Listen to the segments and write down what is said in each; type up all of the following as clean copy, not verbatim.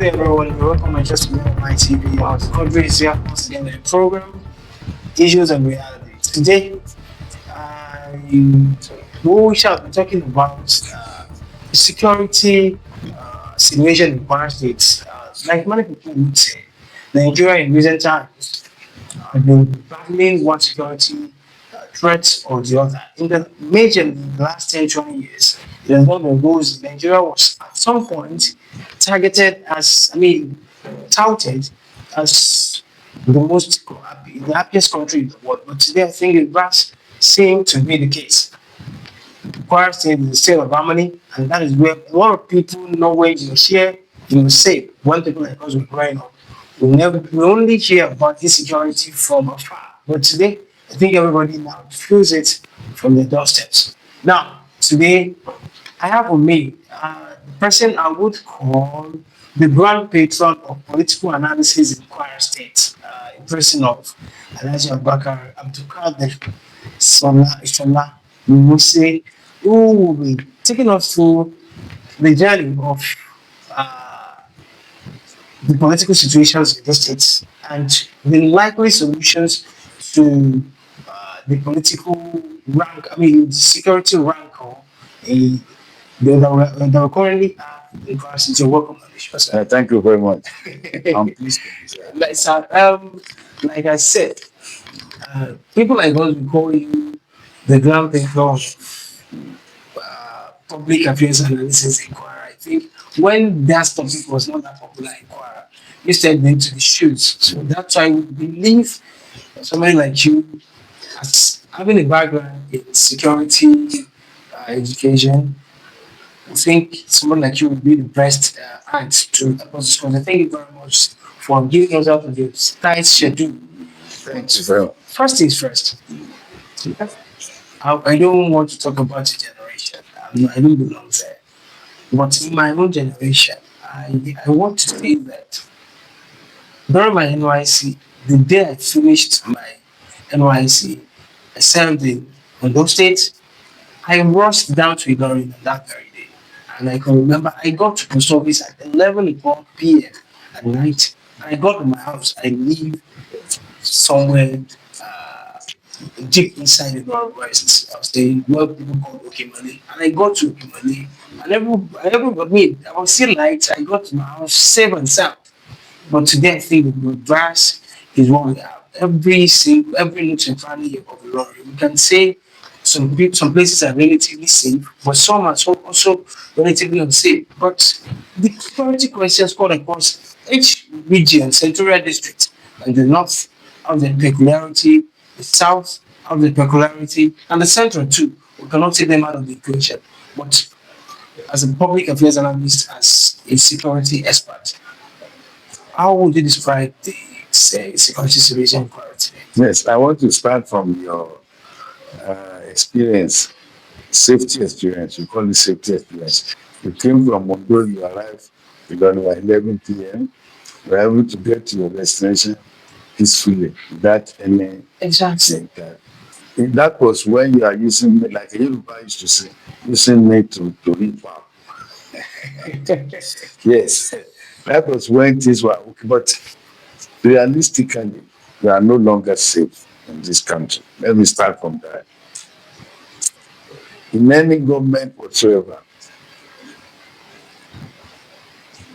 day, everyone. Welcome and just to my TV. Abdulkadir is here once again in the program Issues and Realities. Today, we shall be talking about the security situation in Kwara State. Like many people would say, Nigeria in recent times have been battling one security threat or the other. In the last 10, 20 years, it has not been rose. Nigeria was at some point targeted as, touted as the happiest country in the world. But today, I think it does seem to be the case. Kwara State is a state of harmony, and that is where a lot of people know where you share, you safe. When people like us were growing up, we only hear about insecurity from afar. But today, I think everybody now feels it from the doorsteps. Now, today, I have with me the person I would call the grand patron of political analysis in Kwara State, in person of Alhaji Abdulkadir, Shola, Muse, who will be taking us through the journey of uh, the political situations in the states and the likely solutions to the political rank, the security rank or a, that we currently have in Kwara State. You're welcome, Alicia. Thank you very much. I'm pleased to be here. Like I said, people like us will call you the grand patron of public affairs analysis in Kwara. I think when that topic was not that popular in Kwara, you stepped into the shoes. So that's why we believe somebody like you, as having a background in security, education, I think someone like you would be the best hand to help us discuss. Thank you very much for giving us out of your tight schedule. Thank you very much. First things first, I don't want to talk about your generation. I don't belong there. But in my own generation, I want to say that during my NYC, the day I finished my NYC, I served in Ondo State. I rushed down to Ilorin on that very day. And I can remember I got to post office at 11 o'clock p.m. at night. And I got to my house. I live somewhere deep inside the Northwest. I was staying where people call Okimale. And I got to Okimale. And everybody, I was still light. I got to my house safe and sound. But today I think the reverse is what we have. Every nook and cranny of the lorry. We can say some places are relatively safe, but some are also relatively unsafe. But the security questions cut across each region, senatorial district, and the north have the peculiarity, the south have the peculiarity, and the central too. We cannot take them out of the equation. But as a public affairs analyst, as a security expert, how would you describe the security situation in Kwara today? Yes, I want to start from your experience, safety experience. You call it safety experience. You came from Mondo, you arrived, you got about 11 p.m. You were able to get to your destination peacefully without any Exactly. that was when you are using me, like Yoruba used to say, using me to read power. Yes, that was when things were okay. But realistically, we are no longer safe in this country. Let me start from that. In any government whatsoever,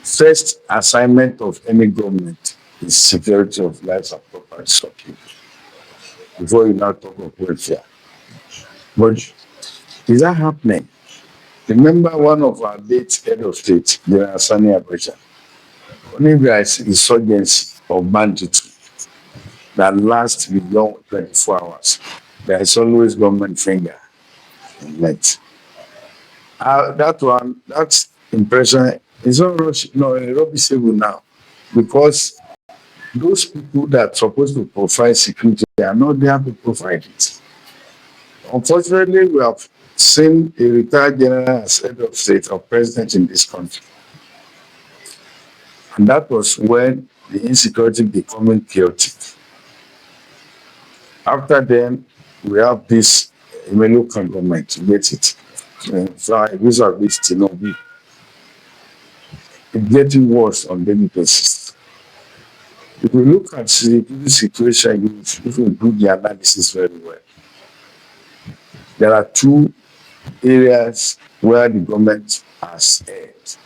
first assignment of any government is security of lives and property of people before you now talk of welfare. But is that happening? Remember one of our late head of state, General Sani Abacha, only there is insurgency or banditry that lasts beyond 24 hours. There is always government finger in it. That impression is not rubbishable now because those people that are supposed to provide security are not there to provide it. Unfortunately, we have seen a retired general as head of state or president in this country. And that was when the insecurity becoming chaotic. After then, we have this Emmanuel government to get it. So I use of this Tinobi. it's getting worse on daily basis. If you look at the situation, if you do the analysis very well, there are two areas where the government has erred.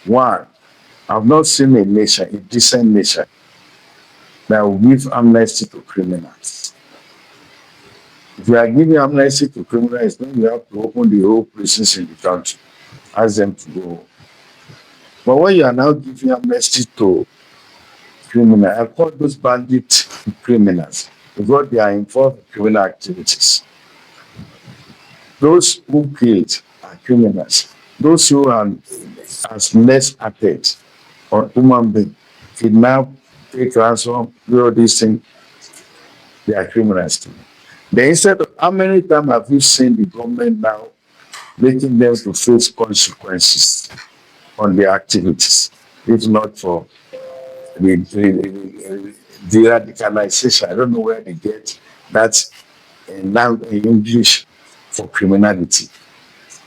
One, I've not seen a nation, a decent nation, that will give amnesty to criminals. If you are giving amnesty to criminals, then you have to open the whole prisons in the country, ask them to go. But when you are now giving amnesty to criminals, I call those bandit criminals because they are involved in criminal activities. Those who killed are criminals. Those who are as less acted or human being, kidnap, take ransom, do all these things, they are criminals too. Then instead of how many times have you seen the government now making them to face consequences on their activities, if not for the radicalization? I don't know where they get that now in English for criminality.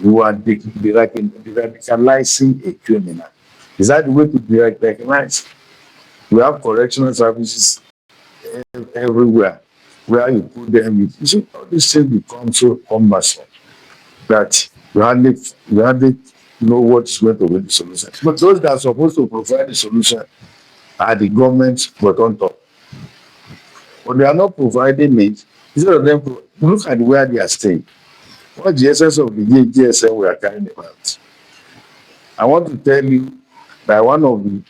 You are radicalizing a criminal. Is that the way to be recognized? We have correctional services everywhere where you put them. You see, all these things become so cumbersome that you hardly know what's going to be the solution. But those that are supposed to provide the solution are the government, but on top. But they are not providing it. Instead of them, look at where they are staying. What's the essence of the GSM we are carrying about? I want to tell you that one of the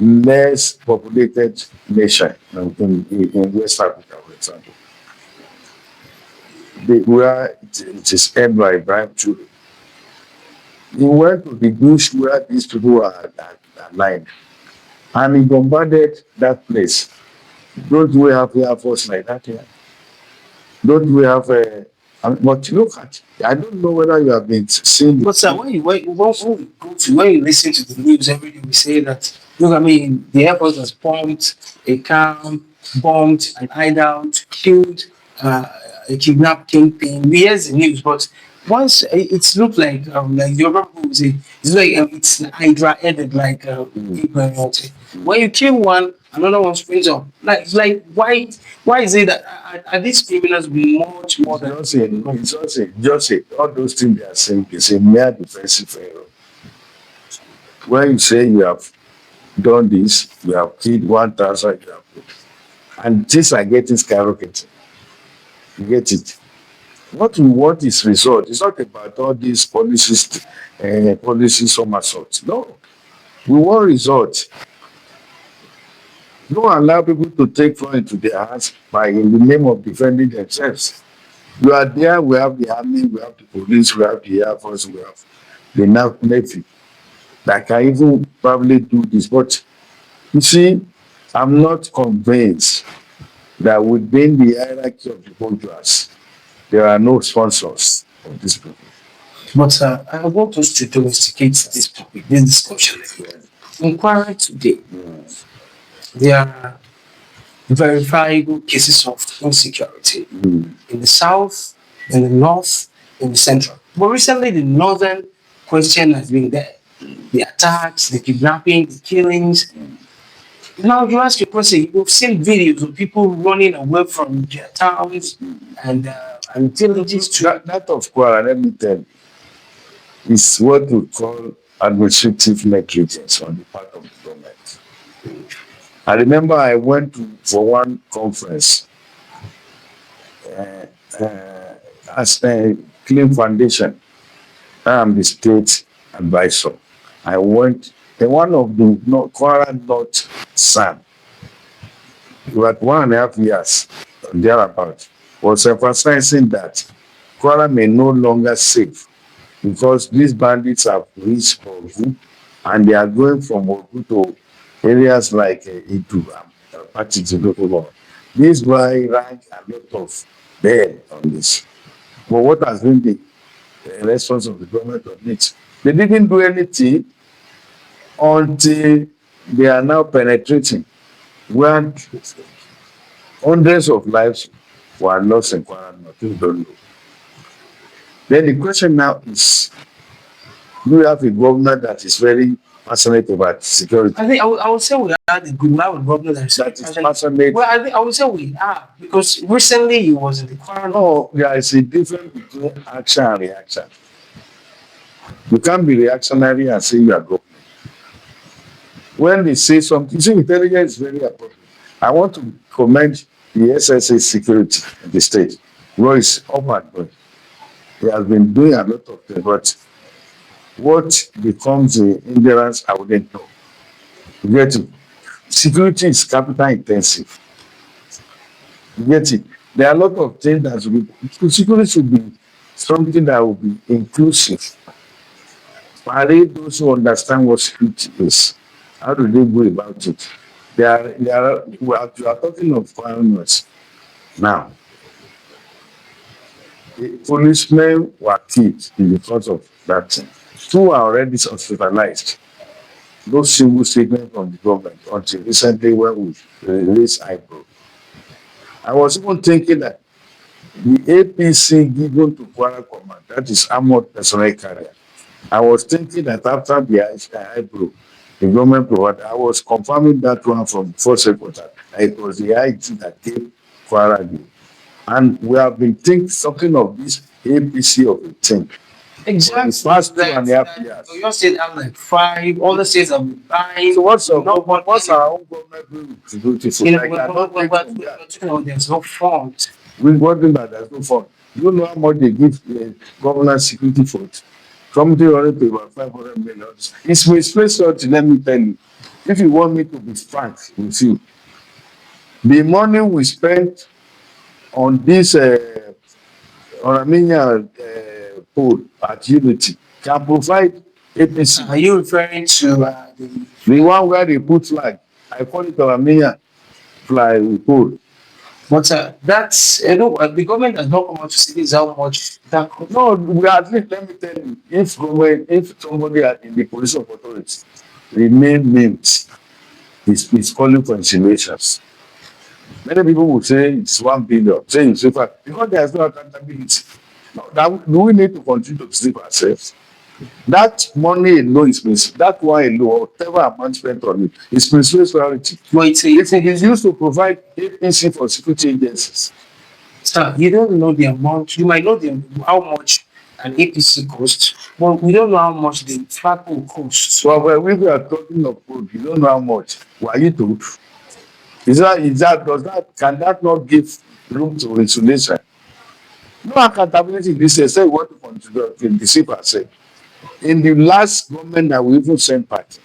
less populated nations in West Africa, for example, where it is held by Ibrahim Churi. He went to the bush where these people are lying, and he bombarded that place. Don't we have Air Force like that here? Don't we have a? But look at, I don't know whether you have been seeing. But sir, when you listen to the news every day, we say that, look, I mean, the airport has bombed a camp, bombed an hideout, killed a kidnapped kingpin. We hear the news, but once it's looked like the other people say, it's like it's Hydra headed like Ibrahim Ote. When you kill one, another one springs up. Why is it that are these criminals much more than Just say, all those things they are saying is a mere defensive error. When you say you have done this, you have killed 1,000, you have, and things are getting skyrocketing. You get it? What we want is result. It's not about all these policies, somersaults. No, we want result. Don't allow people to take law into their hands by in the name of defending themselves. You are there, we have the army, we have the police, we have the air force, we have the navy that can even probably do this. But you see, I'm not convinced that within the hierarchy of the bourgeois, there are no sponsors of this people. But I want us to domesticate this topic, this discussion. Inquiry today, there are verifiable cases of insecurity in the south, in the north, in the central. But recently, the northern question has been there. The attacks, the kidnapping, the killings. Now you ask your question, you've seen videos of people running away from their towns and villages to That of Kwara, let me tell you, is what we call administrative negligence on the part of the government. I remember I went for one conference as a Clean Foundation. I am the state advisor. I went, and one of the Kwara North son, who had 1.5 years thereabout, was emphasizing that Kwara may no longer safe because these bandits have reached Ogu and they are going from Ogu to areas like Itu and Patiti. This guy rank a lot of bad on this. But what has been the response of the government on it? They didn't do anything until they are now penetrating where hundreds of lives were lost in Kwara North. You don't know. Then the question now is, Do we have a governor that is very passionate about security? I think I would say we had a good man with governor that is That is passionate. passionate. Well, I think I would say we are because recently he was in the quarantine. No, there is a difference between action and reaction. You can't be reactionary and say you are government. When they say something, you see, intelligence is very appropriate. I want to commend the SSA security in the state. Royce up and going. He has been doing a lot of things, but what becomes the hindrance, I wouldn't know. You get it? Security is capital intensive. You get it? There are a lot of things that should be, security should be something that will be inclusive. Parade those who understand what security is. How do they go about it? You are talking of foreigners now. The policemen were killed in the course of that thing. Two are already hospitalized. No single statement from the government until recently when we released eyebrow. I was even thinking that the APC given to Kwara Command, that is armored personnel carrier. I was thinking that after the eyebrow, the government provided, I was confirming that one from first headquarters. It was the IG that gave Kwara the. And we have been talking of this APC of a thing. Exactly. For the past 2.5 years. Your state have like 5, all the states have been buying. So what's our own government doing to do? You know, Like, we're talking about there's no fund. we got them that there's no fund. You know how much they give government security funds? Something already to about 500 million. It's misplaced, let me tell you. If you want me to be frank with you, the money we spent on this Armenian poll at Unity can provide APC. Are you referring to The one where they put flag? I call it Armenian flag pole. but that's the government has not come out to say this how much that could. No, at least let me tell you, if somebody in the position of authority remain names, is calling for insinuations. Many people will say it's 1 billion, saying so far, because there is no accountability. No, do we need to continue to sleep ourselves? That money alone is misplaced. That one alone, whatever amount spent on it, is misplaced priority. Well, It is used to provide APC for security agencies. sir, you don't know the amount. You might know how much an APC costs, but we don't know how much the flagpole costs. So when we are talking of food, you don't know how much. Were you told? Can that not give room to insulation? No accountability in this say what to consider to deceive ourselves. In the last government that we even sent party,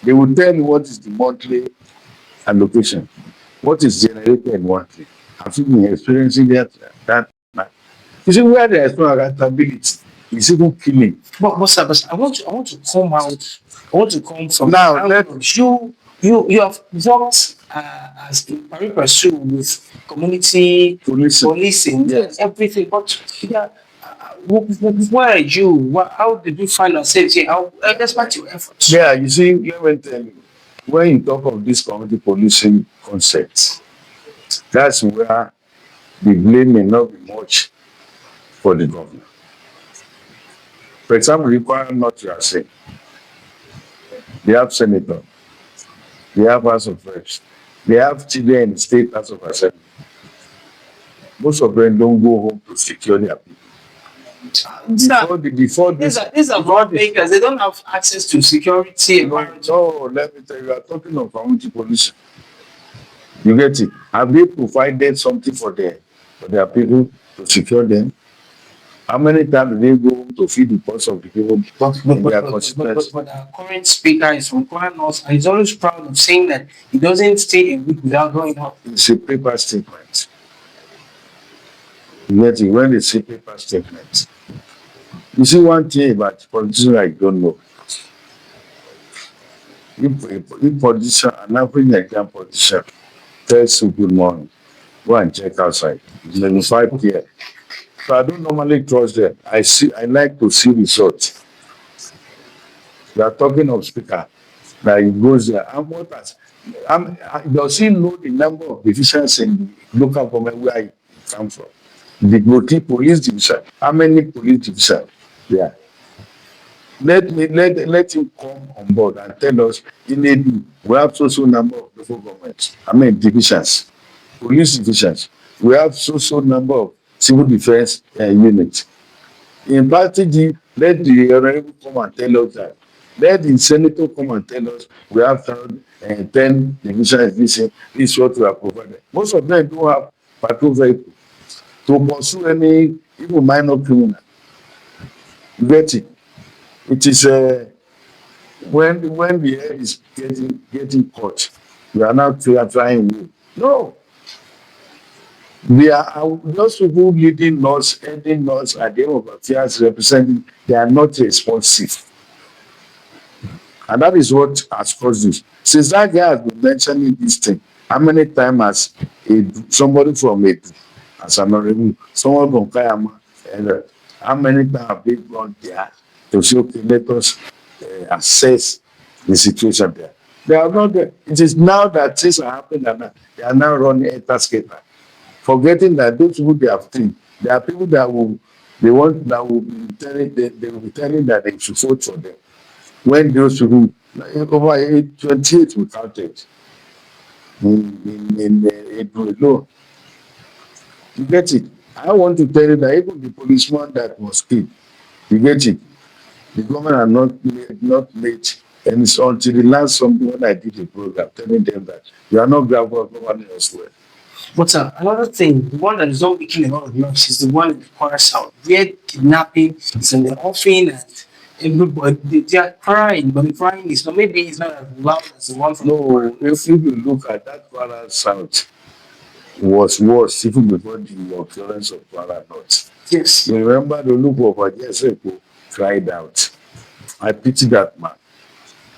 they will tell you what is the monthly allocation, what is generated in monthly. Have you been experiencing that? You see, where there is no accountability, it's even killing. But sir, I want to come out. I want to come from Now, you have worked as in pari passu with community policing, Yes. everything. But yeah, where are you? How did you find yourself here? How, despite your efforts? Yeah, you see, let me tell you, when you talk of this community policing concept, that's where the blame may not be much for the government. For example, require not you are saying. They have senator, they have House of Reps, they have children in the state House of Assembly. Most of them don't go home to secure their people. Sir, these are before makers. They don't have access to security. no, let me tell you, you are talking of community policing. You get it? Have they provided something for their people to secure them? How many times do they go to feed the pulse of the people in their constituency? But our current speaker is from Kwara North, and he's always proud of saying that he doesn't stay a week without going out. It's a paper statement. You get it? When they say paper statement, you see one thing about politicians I don't know. If politician, an average Nigerian politician tells you good morning, go and check outside. It's 95 here. So I don't normally trust them. I like to see results. We are talking of speaker that he goes there. And does he know the number of divisions in the local government where he comes from? The Goti police division. How many police divisions there? let him come on board and tell us in a we have so number of local governments. I mean divisions, police divisions. We have so number of civil defense units. In strategy, let the honorable come and tell us that. Let the senator come and tell us we have found 10 divisions. This is what we are provided. Most of them don't have patrol vehicle to pursue any even minor criminal. You get it? It is when the head is getting caught, we are now trying wood. No, they are those people leading us, ending us at the end of affairs representing, they are not responsive. And that is what has caused this. Since that guy has been mentioning this thing, how many times has somebody from it, as an honorable, someone from Kayama, and how many times have they gone there to say, okay, let us assess the situation there. They are not there. It is now that things are happening and they are now running enter skater, forgetting that those people they have trained, there are people that will they want that will be telling they will be telling that they should vote for them. When those people like, over 28 we counted in April alone. You get it? I want to tell you that even the policeman that was killed, you get it? The government are not made, and it's until the last something when I did the program telling them that you are not governing elsewhere. But another thing, the one that is not making a lot of noise is the one in the choir sound. Where kidnapping is in the offing and everybody they are crying, but the crying is not maybe it's not as loud as the one from the choir. No, if you look at that Kwara South was worse even before the occurrence of Kwara North. Yes. You remember the look of Ajeseko cried out. I pity that man.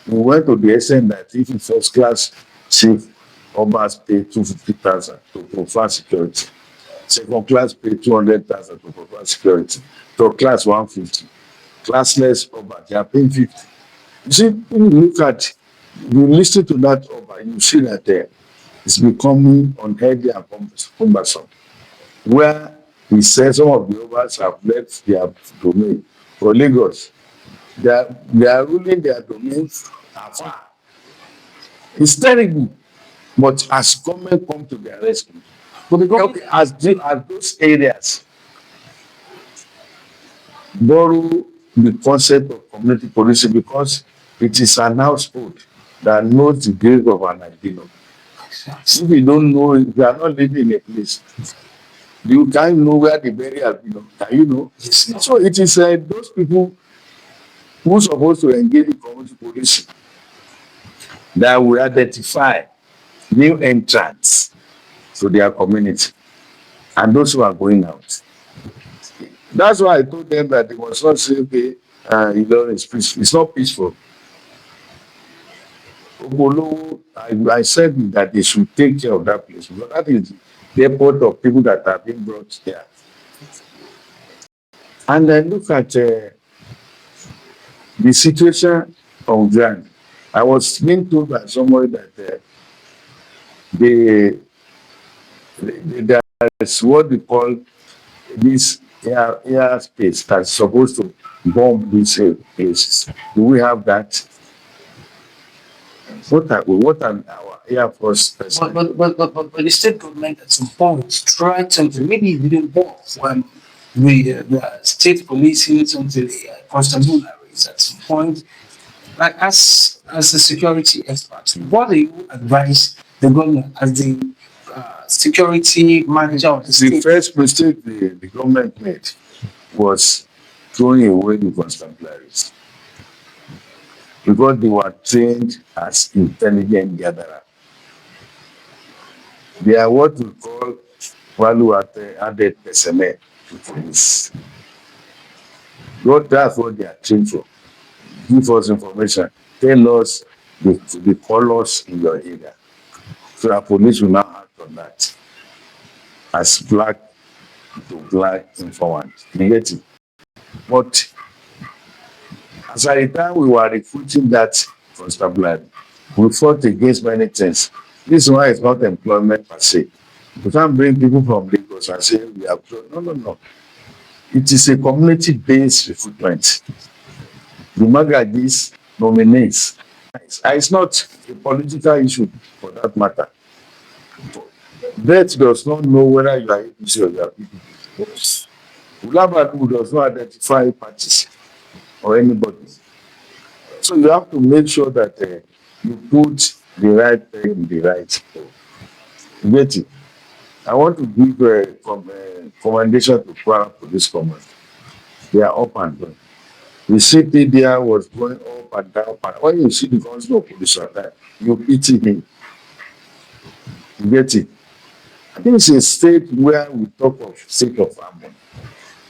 We went to the extent that even first class chief Obas paid 250,000 to provide security. Second class paid 200,000 to provide security. Third class 150. Classless Oba, they are paying 50. You see, when you look at, you listen to that Oba, you see that it's becoming unhealthy and cumbersome. Where he says some of the Obas have left their domain for Lagos. They are ruling their domains afar. It's terrible. But as government come to their rescue, But the government as those areas borrow the concept of community policing because it is an household that knows the grave of an albino. If you don't know, if you are not living in a place, you can't know where the bury albino. Can you know? yes, no. So it is those people who are supposed to engage in community policing that will identify new entrants to their community and those who are going out. That's why I told them that they must not say, okay, it's peaceful. It's not peaceful. Ogolo, I said that they should take care of that place because that is the airport of people that are being brought there. And then look at the situation on ground. I was being told by somebody that there is what we call this air space that's supposed to bomb these places. Do we have that? What are our Air Force personnel? But the state government at some point tried something. Maybe it didn't work when the state police units until the constabularies at some point. Like as a security expert, what do you advise the government as the security manager of the The state? first mistake the government made was throwing away the constabularies because they were trained as intelligent gatherers. They are what we call value added personnel to police. That's what they are trained for. Give us information. Tell us the colors in your area. So our police will now act on that as black to black informant. You get it? But as at the time we were recruiting that constabulary, we fought against many things. This one is not employment per se. You can't bring people from Lagos and say we have no. It is a community-based recruitment. the Magajis nominates. It's not a political issue for that matter. Death does not know whether you are APC or you are PDP. Ulabadu does not identify parties or anybody. So you have to make sure that you put the right thing in the right hole. You get it? I want to give commendation to Kwara Police Command. They are up and down. The city there was going up and down. And when you see the constable police attack, you pity him. You get it? I think it's a state where we talk of state of harmony.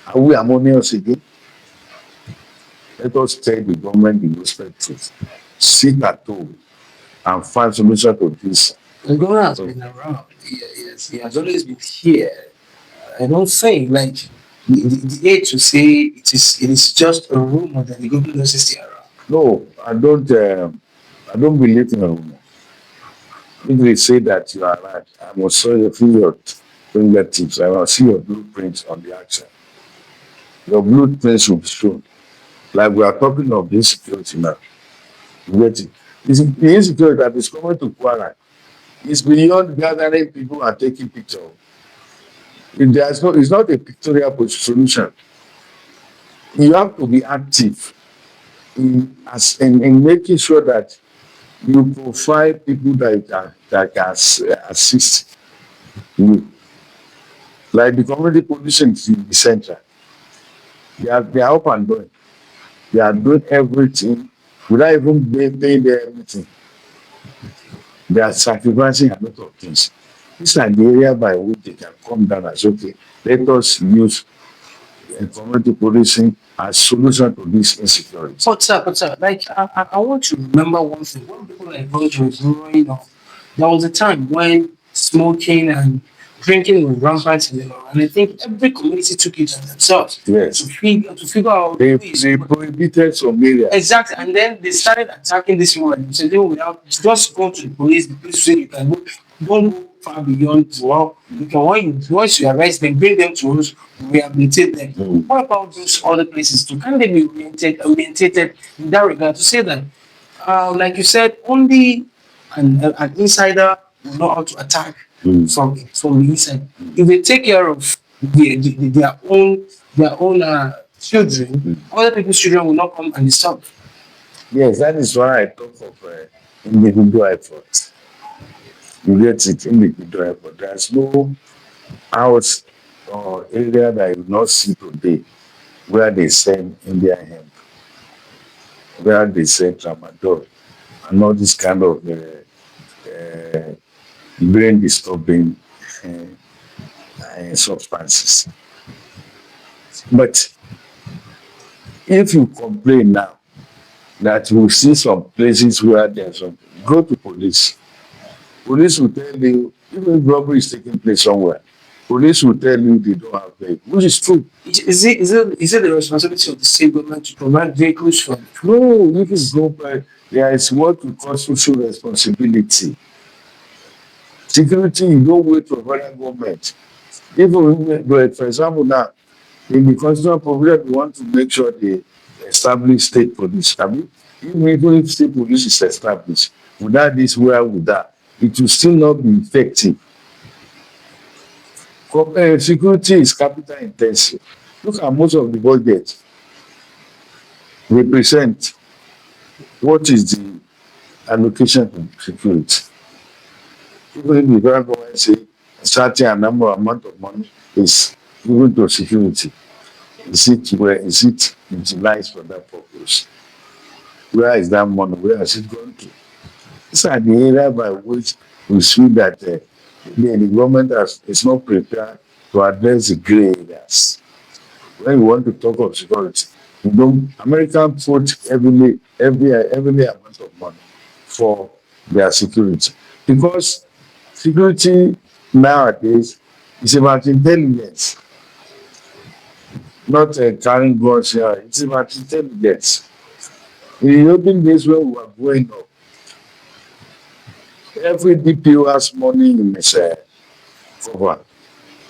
Are we harmonious again? Let us tell the government the respect sit at home and find solution to this. The government has been around. Yes, he has always been here. I don't think like the age to say it is just a rumor that the government doesn't stay around. No, I don't believe in rumor. If they say that you are right, I must show you your fingertips. I will see your blueprints on the action. Your blueprints will be shown. Like we are talking of the insecurity now. You get it? It's the insecurity that is coming to Kwara. It's beyond gathering people and taking pictures. It's not a pictorial solution. You have to be active in making sure that you provide people that can assist you. Like the community policing is in the center. They are up and doing. They are doing everything without even paying them everything. They are sacrificing a lot of things. These are the area by which they can come down and say, okay, let us use community policing as solution to this insecurity. But like I want to remember one thing. When people like Roger was growing up, there was a time when smoking and drinking was rampant in the law, and I think every community took it on themselves Yes. to figure out They who is prohibited some areas. exactly, and then they started attacking this woman. So they without just go to the police say you can go, don't go far beyond. Well, you can once you arrest them, bring them to us, rehabilitate them. Mm. What about those other places too? Can they be orientated in that regard to say that, like you said, only an insider will know how to attack Mm. from the inside. If they take care of their own children, other people's children will not come and disturb. Yes, that is why I talk of individual effort. You get it, individual effort. There's no house or area that you will not see today where they sell Indian hemp, where they sell tramadol, and all this kind of brain disturbing substances. But if you complain now that you see some places where there's something, go to police. Police will tell you, even if robbery is taking place somewhere, police will tell you they don't have vehicles, which is true. Is it the responsibility of the state government to provide vehicles for? No, if it's go by, there is what we call social responsibility. Security, you don't wait for federal government. Even, for example, now, in the constitutional provision, we want to make sure they establish state police. I mean, even if state police is established, without this, where would that? It will still not be effective. Security is capital intensive. Look at most of the budget represent what is the allocation to security. Even if the federal government say a certain amount of money is given to security, is it utilized for that purpose? Where is that money? Where is it going to? These are the area by which we see that the government is not prepared to address the gray areas. When you want to talk of security, you don't. American put every amount of money for their security because security nowadays is about intelligence, not carrying guns here. It's about intelligence. In the olden days when we were growing up, every DPO has money in his cover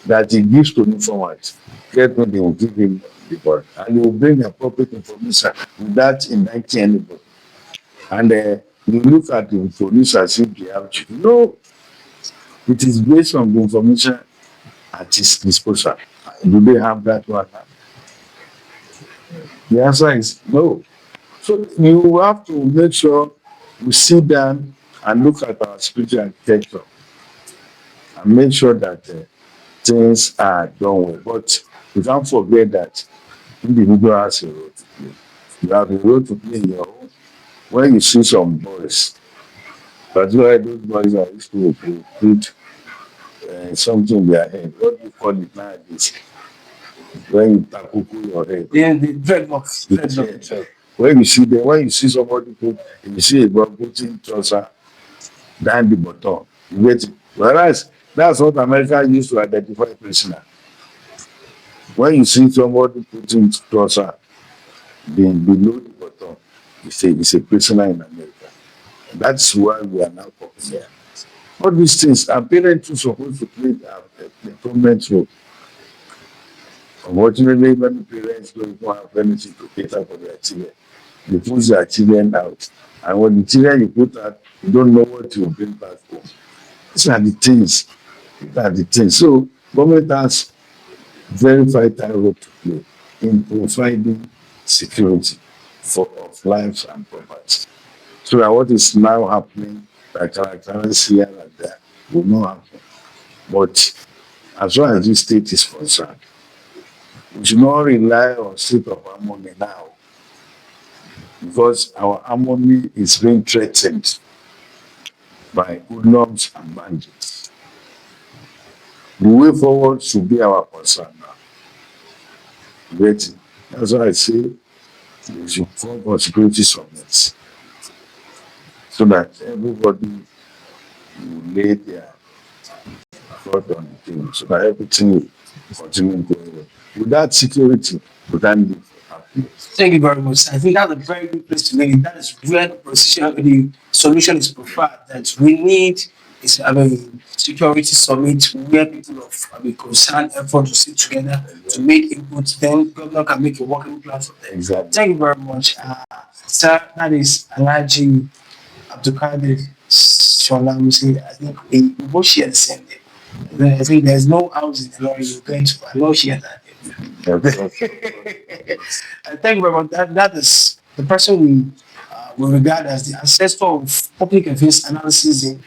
that he gives to informants. Get when they will give him Because and you will bring appropriate information without inviting anybody. And you look at the police as if they have to. No, it is based on the information at his disposal. Do they have that one? The answer is no. So you have to make sure we sit down and look at our spiritual architecture and make sure that things are done well. But you can't forget that individual has a role to play. You have a role to play in your own. When you see some boys, particularly those boys that used to put something in their head, what do you call it nowadays? When you tackle your head. Yeah, the dreadlocks. Dreadlocks. When you see them, when you see somebody put, if you see a boy putting trouser down the bottom, you get it. Whereas that's what America used to identify a prisoner. When you see somebody putting trouser below the bottom, it's a prisoner in America. That's why we are now coming here. All these things, our parents are supposed to play a prominent role. Unfortunately, many parents don't even have anything to cater for their children. They put their children out. And when the children you put out, you don't know what you bring back home. These are the things. These are the things. So, government has very vital role to play in providing security for of lives and property. So that what is now happening, like characteristics here and there, will not happen. But as far as this state is concerned, we should not rely on state of harmony now because our harmony is being threatened by hoodlums and bandits. The way forward should be our concern now. But that's why I say we should form for security summits so that everybody will lay their thought on the table so that everything will continue going well. Without security, we can't live happy. Thank you very much. I think that's a very good place to make it. That is where the solution is preferred. That we need is security summit where people of concerned effort to sit together to make input. Then government can make a working plan for them. Exactly. Thank you very much, sir. That is Alhaji Abdulkadir Shola Muse. I think we both share the same name. I think there's no house in the lorry you're going to. I know share that. Thank you very much. That is the person we regard as the ancestor of public affairs analysis in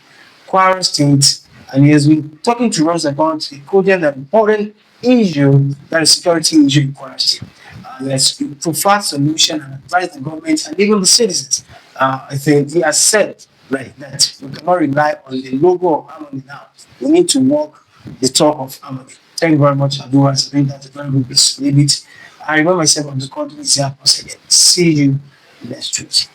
Kwara State, and he has been talking to us about a cogent and important issue that is security issue in Kwara State. Let's provide solution and advise the government and even the citizens. I think he has said right that we cannot rely on the logo of harmony now. We need to walk the talk of harmony. Thank you very much, Abdulkadir. I think that's a very good place to leave it. I remember myself on the country Isiaq once again. See you next week.